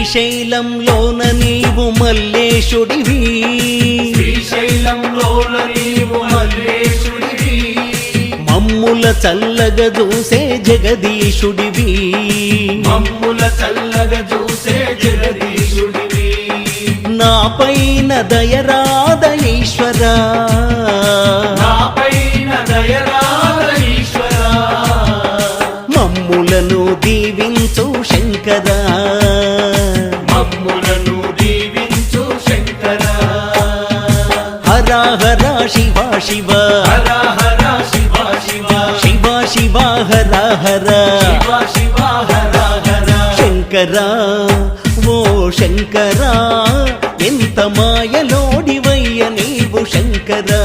శ్రీశైలంలోన నీవు మల్లేశుడివి, శ్రీశైలంలోన నీవు మల్లేశుడివి, మమ్ముల చల్లగా చూసే జగదీశుడివి, మమ్ముల చల్లగా చూసే జగదీశుడివి, నాపైన దయరాద ఈశ్వరా, నాపైన దయరాద ఈశ్వరా, మమ్ములను దీవించు శంకరా, మమ్ములను దీవించు శంకరా, హర హర శివ శివ, హర హర శివ శివ, శివ శివ హర హర, శివ శివ హర హర, శంకరా ఓ శంకరా ఎంత మాయలోడివయ్య నీవు శంకరా.